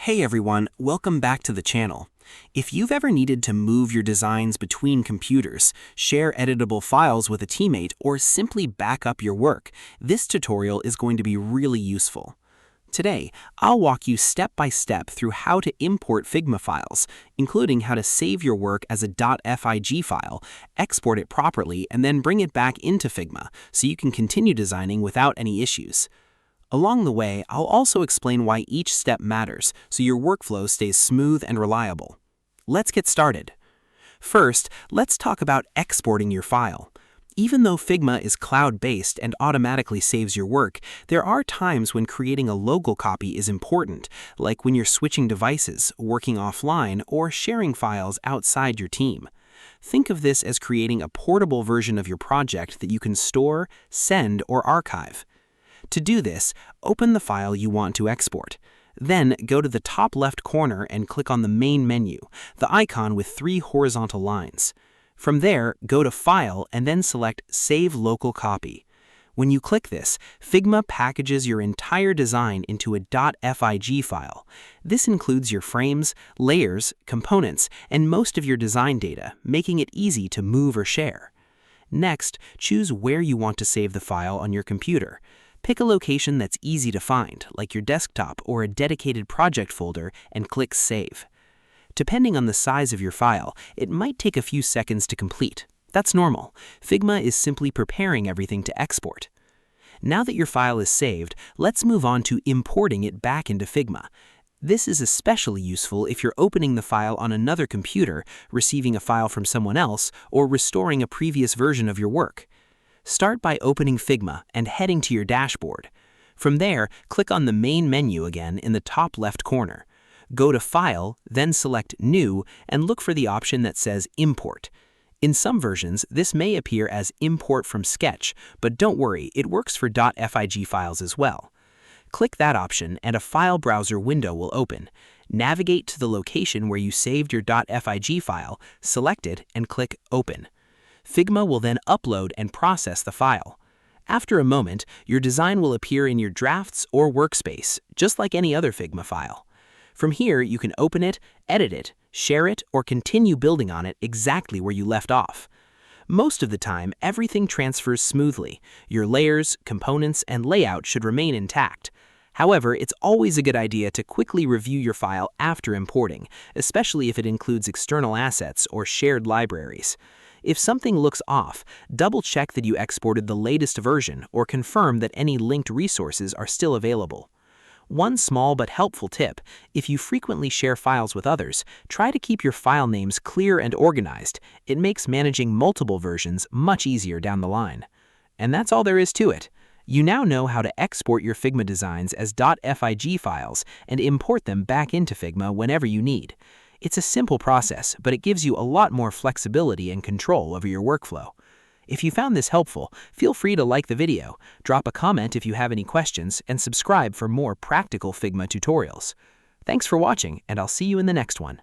Hey everyone, welcome back to the channel. If you've ever needed to move your designs between computers, share editable files with a teammate, or simply back up your work, this tutorial is going to be really useful. Today, I'll walk you step by step through how to import Figma files, including how to save your work as a .fig file, export it properly, and then bring it back into Figma so you can continue designing without any issues. Along the way, I'll also explain why each step matters so your workflow stays smooth and reliable. Let's get started. First, let's talk about exporting your file. Even though Figma is cloud-based and automatically saves your work, there are times when creating a local copy is important, like when you're switching devices, working offline, or sharing files outside your team. Think of this as creating a portable version of your project that you can store, send, or archive. To do this, open the file you want to export. Then go to the top left corner and click on the main menu, the icon with 3 horizontal lines. From there, go to File and then select Save Local Copy. When you click this, Figma packages your entire design into a .fig file. This includes your frames, layers, components, and most of your design data, making it easy to move or share. Next, choose where you want to save the file on your computer. Pick a location that's easy to find, like your desktop or a dedicated project folder, and click Save. Depending on the size of your file, it might take a few seconds to complete. That's normal. Figma is simply preparing everything to export. Now that your file is saved, let's move on to importing it back into Figma. This is especially useful if you're opening the file on another computer, receiving a file from someone else, or restoring a previous version of your work. Start by opening Figma and heading to your dashboard. From there, click on the main menu again in the top left corner. Go to File, then select New, and look for the option that says Import. In some versions, this may appear as Import from Sketch, but don't worry, it works for .fig files as well. Click that option and a file browser window will open. Navigate to the location where you saved your .fig file, select it, and click Open. Figma will then upload and process the file. After a moment, your design will appear in your drafts or workspace, just like any other Figma file. From here, you can open it, edit it, share it, or continue building on it exactly where you left off. Most of the time, everything transfers smoothly. Your layers, components, and layout should remain intact. However, it's always a good idea to quickly review your file after importing, especially if it includes external assets or shared libraries. If something looks off, double-check that you exported the latest version or confirm that any linked resources are still available. One small but helpful tip: if you frequently share files with others, try to keep your file names clear and organized. It makes managing multiple versions much easier down the line. And that's all there is to it. You now know how to export your Figma designs as .fig files and import them back into Figma whenever you need. It's a simple process, but it gives you a lot more flexibility and control over your workflow. If you found this helpful, feel free to like the video, drop a comment if you have any questions, and subscribe for more practical Figma tutorials. Thanks for watching, and I'll see you in the next one.